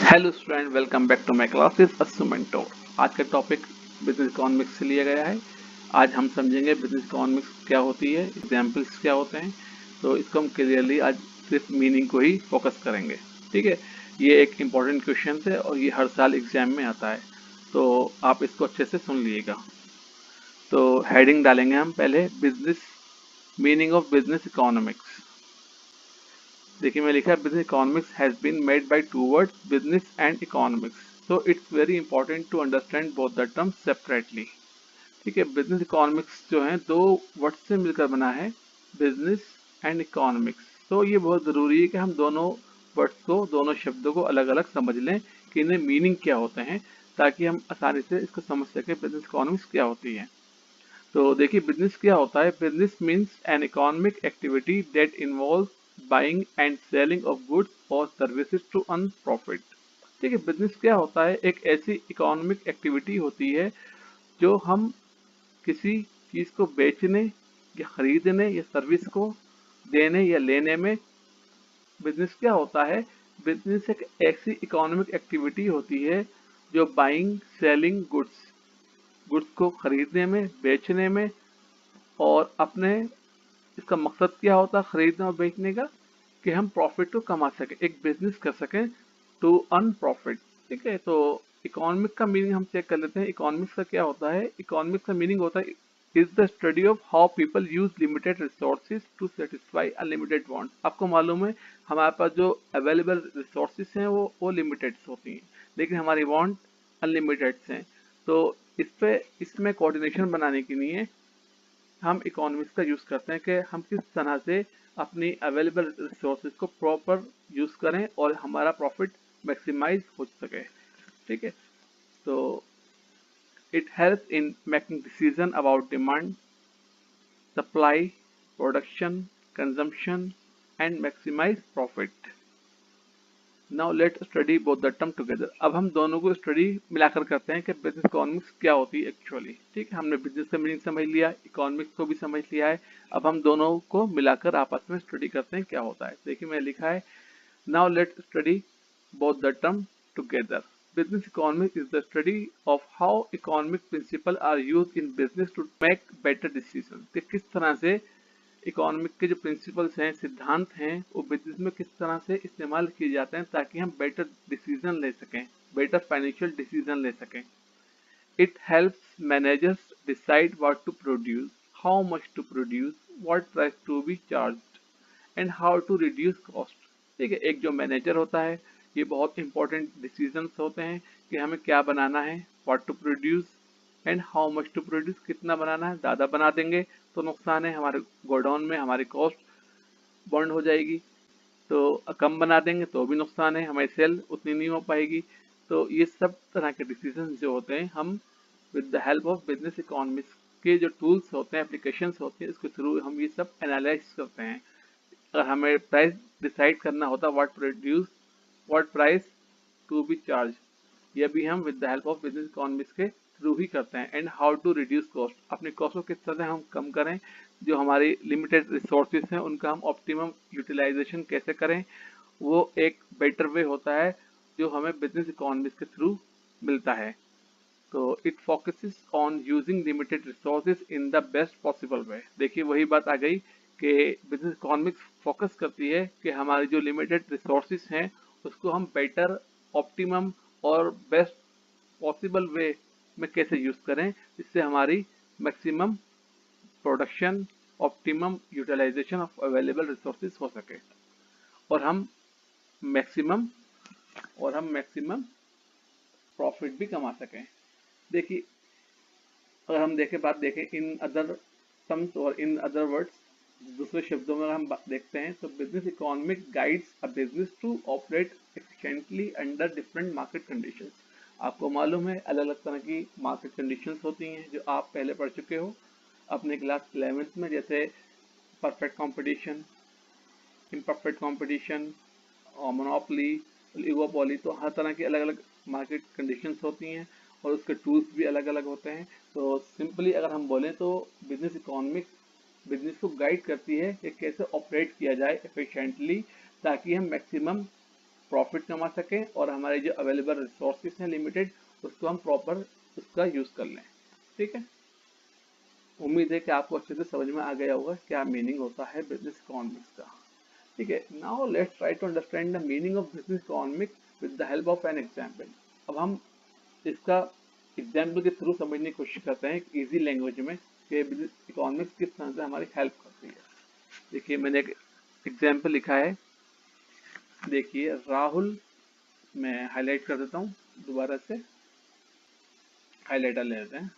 Hello student, welcome back to my classes Assu mentor. आज का topic business economics से लिया गया है। आज हम समझेंगे बिजनेस इकोनॉमिक्स क्या होती है, एग्जाम्पल्स क्या होते हैं। तो इसको हम क्लियरली आज सिर्फ मीनिंग को ही फोकस करेंगे। ठीक है, ये एक इम्पॉर्टेंट क्वेश्चन है और ये हर साल एग्जाम में आता है, तो आप इसको अच्छे से सुन लीजिएगा। तो हेडिंग डालेंगे हम पहले, business meaning of business economics. देखिए मैं लिखा है business economics has been made by two words, business and economics, so it's very important to understand both the terms separately. ठीक है, बिजनेस इकोनॉमिक्स जो है दो वर्ड से मिलकर बना है, बिजनेस एंड इकोनॉमिक्स। तो ये बहुत ज़रूरी है कि हम दोनों वर्ड्स को, दोनों शब्दों को अलग अलग समझ लें कि इन्हें मीनिंग क्या होते हैं, ताकि हम आसानी से इसको समझ सकें बिजनेस इकोनॉमिक्स क्या होती है। तो देखिए बिजनेस क्या होता है। Business means an economic activity that involve buying and selling of goods और सर्विसेज टू अर्न प्रॉफिट। ठीक है, बिजनेस क्या होता है, एक ऐसी इकोनॉमिक एक्टिविटी होती है जो हम किसी चीज को बेचने या खरीदने या सर्विस को देने या लेने में, बिजनेस क्या होता है, बिजनेस एक ऐसी इकोनॉमिक एक्टिविटी होती है जो बाइंग सेलिंग गुड्स, गुड्स को खरीदने में, बेचने में, और अपने, इसका मकसद क्या होता है खरीदने और बेचने का, कि हम प्रॉफिट को कमा सकें, एक बिजनेस कर सकें, टू अर्न प्रॉफिट। ठीक है, तो इकोनॉमिक का मीनिंग हम चेक कर लेते हैं। इकोनॉमिक्स का क्या होता है, इकोनॉमिक्स का मीनिंग होता है is the study of how people use limited resources to satisfy unlimited wants. आपको मालूम है हमारे पास जो अवेलेबल रिसोर्सेज हैं वो लिमिटेड होती हैं, लेकिन हमारी वांट अनलिमिटेड हैं। तो इसमें कोऑर्डिनेशन बनाने के लिए हम इकोनॉमिक्स का यूज़ करते हैं कि हम किस तरह से अपनी अवेलेबल रिसोर्सेज को प्रॉपर यूज़ करें और हमारा प्रॉफिट मैक्सिमाइज हो सके। ठीक है, तो it helps in making decision about demand, supply, production, consumption and maximise profit. Now let study both the term together. अब हम दोनों को स्टडी मिलाकर करते हैं कि बिजनेस इकोनॉमिक्स क्या होती है एक्चुअली। ठीक है, हमने बिजनेस का मीनिंग समझ लिया, इकोनॉमिक्स को भी समझ लिया है। अब हम दोनों को मिलाकर आपस में स्टडी करते हैं क्या होता है। देखिए मैं लिखा है, now let study both the term together. Business economics is the study of how economic principle are use in business to make better decision. किस तरह से इकोनॉमिक के जो प्रिंसिपल्स हैं, सिद्धांत हैं, वो बिजनेस में किस तरह से इस्तेमाल किए जाते हैं ताकि हम बेटर डिसीजन ले सकें, बेटर फाइनेंशियल डिसीजन ले सकें। It helps managers decide what to produce, how much to produce, what price to be charged and how to reduce cost. ठीक है, एक जो मैनेजर होता है, ये बहुत इंपॉर्टेंट डिसीजंस होते हैं कि हमें क्या बनाना है, what to produce and how much to produce, कितना बनाना है। ज़्यादा बना देंगे तो नुकसान है, हमारे गोडाउन में हमारी कॉस्ट बर्न हो जाएगी। तो कम बना देंगे तो भी नुकसान है, हमारी सेल उतनी नहीं हो पाएगी। तो ये सब तरह के डिसीजन जो होते हैं हम with the help of business economics के जो टूल्स होते हैं, एप्लीकेशंस होते हैं, इसके थ्रू हम ये सब एनालाइज करते हैं। अगर हमें प्राइस डिसाइड करना होता, what produce, what price to be charge, ये भी हम with the help of business economics के थ्रू ही करते हैं। And how to reduce cost, अपने कॉस्ट को किस तरह से हम कम करें, जो हमारी लिमिटेड रिसोर्सेज हैं उनका हम ऑप्टिमम यूटिलाइजेशन कैसे करें, वो एक बेटर वे होता है जो हमें बिजनेस इकोनॉमिक्स के थ्रू मिलता है। तो it focuses on using limited resources in the best possible वे। देखिए वही बात आ गई कि बिजनेस इकोनॉमिक्स फोकस करती है कि हमारी जो लिमिटेड रिसोर्सेज हैं उसको हम बेटर, ऑप्टिमम और बेस्ट पॉसिबल वे में कैसे यूज करें, जिससे हमारी maximum production, optimum utilisation of available resources हो सके और हम मैक्सिमम प्रॉफिट भी कमा सकें। देखिए अगर हम बात देखें इन अदर टर्म्स और इन अदर वर्ड्स, दूसरे शब्दों में हम देखते हैं तो business economic guides a business to operate efficiently under different market conditions. आपको मालूम है अलग अलग तरह की मार्केट कंडीशंस होती हैं जो आप पहले पढ़ चुके हो अपने क्लास 11th में, जैसे परफेक्ट कंपटीशन, इम्परफेक्ट कंपटीशन और मोनोपोली, ओलिगोपोली। तो हर तरह की अलग अलग मार्केट कंडीशंस होती हैं और उसके टूल्स भी अलग अलग होते हैं। तो सिंपली अगर हम बोलें तो बिजनेस इकोनॉमिक्स बिजनेस को गाइड करती है कि कैसे ऑपरेट किया जाए एफिशिएंटली, ताकि हम मैक्सिमम प्रॉफिट कमा सकें और हमारे जो अवेलेबल रिसोर्सेज हैं लिमिटेड, उसको हम प्रॉपर उसका यूज कर लें। ठीक है, उम्मीद है कि आपको अच्छे से समझ में आ गया होगा क्या मीनिंग होता है बिजनेस इकोनॉमिक्स का। ठीक है, now let's try to understand the meaning of business economics with the help of an example. अब हम इसका एग्जाम्पल के थ्रू समझने की कोशिश करते हैं इजी लैंग्वेज में कि बिजनेस इकोनॉमिक्स किस तरह से हमारी हेल्प करती है। देखिए, मैंने एक एग्जाम्पल लिखा है, देखिए राहुल, मैं हाईलाइट कर देता हूँ, दोबारा से हाईलाइटर ले लेते हैं।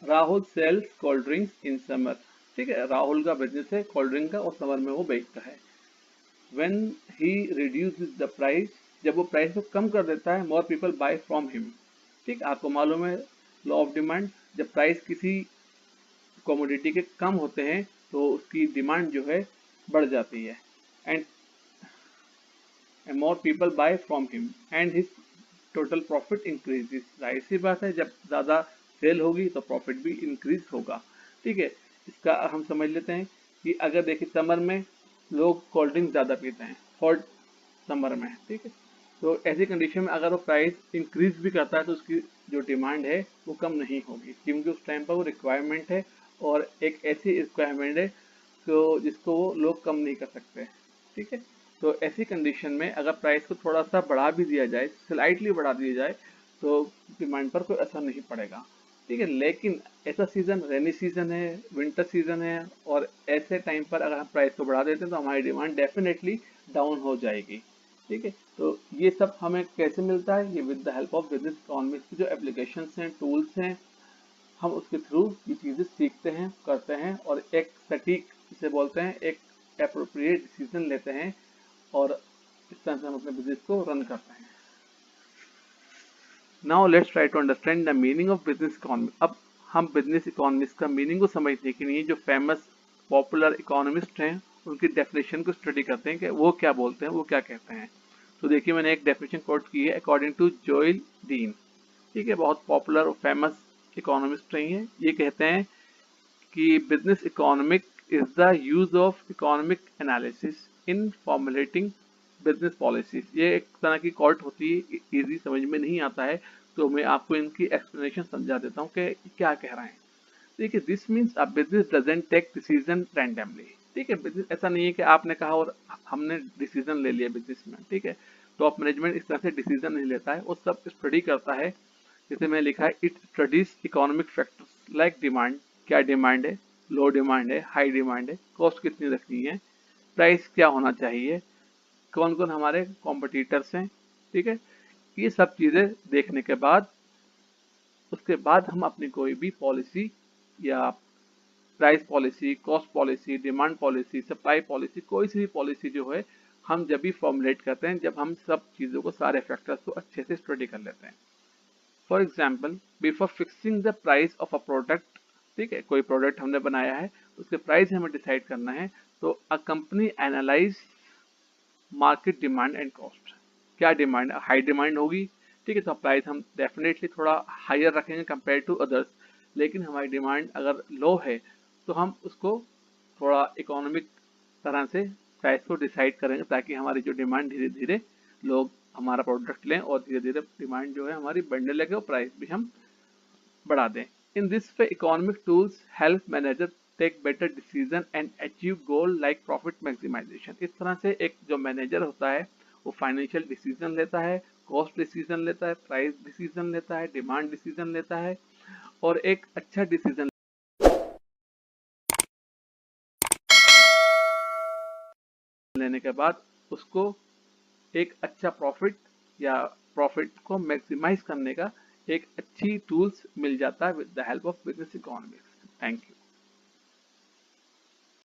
Rahul sells cold drinks in summer. ठीक है, राहुल का बिजनेस है कोल्ड ड्रिंक का और समर में वो बेचता है। When he reduces the price, जब वो प्राइस को कम कर देता है, more people buy from him. ठीक, आपको मालूम है लॉ ऑफ डिमांड, जब प्राइस किसी कमोडिटी के कम होते हैं तो उसकी डिमांड जो है बढ़ जाती है, and more people buy from him and his total profit increases. जाहिर सी बात है, जब ज़्यादा सेल होगी तो प्रॉफिट भी इंक्रीज होगा। ठीक है, इसका हम समझ लेते हैं कि अगर देखिए समर में लोग कोल्ड ड्रिंक ज़्यादा पीते हैं, हॉट समर में। ठीक है, तो ऐसी कंडीशन में अगर वो प्राइस इंक्रीज भी करता है तो उसकी जो डिमांड है वो कम नहीं होगी, क्योंकि उस टाइम पर वो रिक्वायरमेंट है और एक ऐसी रिक्वायरमेंट है तो जिसको वो लोग कम नहीं कर सकते। ठीक है, तो ऐसी कंडीशन में अगर प्राइस को थोड़ा सा बढ़ा भी दिया जाए, स्लाइटली बढ़ा दिया जाए, तो डिमांड पर कोई असर नहीं पड़ेगा। ठीक है, लेकिन ऐसा सीजन रेनी सीजन है, विंटर सीजन है, और ऐसे टाइम पर अगर हम प्राइस को बढ़ा देते हैं तो हमारी डिमांड डेफिनेटली डाउन हो जाएगी। ठीक है, तो ये सब हमें कैसे मिलता है, ये with the help of business economics की जो एप्लीकेशंस हैं, टूल्स हैं, हम उसके थ्रू ये चीज़ें सीखते हैं, करते हैं और एक सटीक, जिसे बोलते हैं एक एप्रोप्रिएट डिसीजन लेते हैं और इस तरह से हम अपने बिजनेस को रन करते हैं। Now let's try to understand the meaning of business economics. अब हम बिजनेस इकोनॉमिक्स का मीनिंग को समझने के लिए जो फेमस पॉपुलर इकोनॉमिस्ट हैं उनकी डेफिनेशन को स्टडी करते हैं कि वो क्या बोलते हैं, वो क्या कहते हैं। तो देखिए, मैंने एक डेफिनेशन कोट की है अकॉर्डिंग टू जोएल डीन। ठीक है, बहुत पॉपुलर और फेमस इकोनॉमिस्ट रही हैं। ये कहते हैं कि business economic is the use of economic analysis in formulating business policies. ये एक तरह की कोट होती है, इजी समझ में नहीं आता है तो मैं आपको इनकी एक्सप्लेनेशन समझा देता हूँ कि क्या कह रहे हैं। देखिए, this means a business doesn't take decision randomly. ठीक है, बिजनेस ऐसा नहीं है कि आपने कहा और हमने डिसीजन ले लिया बिजनेस में। ठीक है, टॉप मैनेजमेंट इस तरह से डिसीजन नहीं लेता है, वो सब स्टडी करता है। जैसे मैंने लिखा है, it studies economic factors like demand, क्या डिमांड है, लो डिमांड है, हाई डिमांड है, कॉस्ट कितनी रखनी है, प्राइस क्या होना चाहिए, कौन कौन हमारे कॉम्पिटिटर्स हैं। ठीक है, ये सब चीज़ें देखने के बाद उसके बाद हम अपनी कोई भी पॉलिसी या price policy, cost policy, demand policy, supply policy, कोई सी भी पॉलिसी जो है हम जब भी फॉर्मुलेट करते हैं, जब हम सब चीज़ों को, सारे फैक्टर्स को अच्छे से स्टडी कर लेते हैं। For example, before fixing the price of a product, ठीक है, कोई प्रोडक्ट हमने बनाया है, उसके प्राइस हमें डिसाइड करना है, तो a company analyse market demand and cost. क्या डिमांड, हाई डिमांड होगी, ठीक है, तो प्राइस हम डेफिनेटली थोड़ा हायर रखेंगे कंपेयर टू अदर्स। लेकिन हमारी डिमांड अगर लो है तो हम उसको थोड़ा इकोनॉमिक तरह से प्राइस को डिसाइड करेंगे, ताकि हमारी जो डिमांड धीरे धीरे लोग हमारा प्रोडक्ट लें और धीरे धीरे डिमांड जो है हमारी बढ़ने लगे और प्राइस भी हम बढ़ा दें। In this way economic tools help manager take better decision and achieve goal like profit maximisation. इस तरह से एक जो मैनेजर होता है वो फाइनेंशियल डिसीजन लेता है, कॉस्ट डिसीजन लेता है, प्राइस डिसीजन लेता है, डिमांड डिसीजन लेता है, और एक अच्छा डिसीजन लेने के बाद उसको एक अच्छा प्रॉफिट या प्रॉफिट को मैक्सिमाइज करने का एक अच्छी टूल्स मिल जाता है with the help of business economics. Thank you.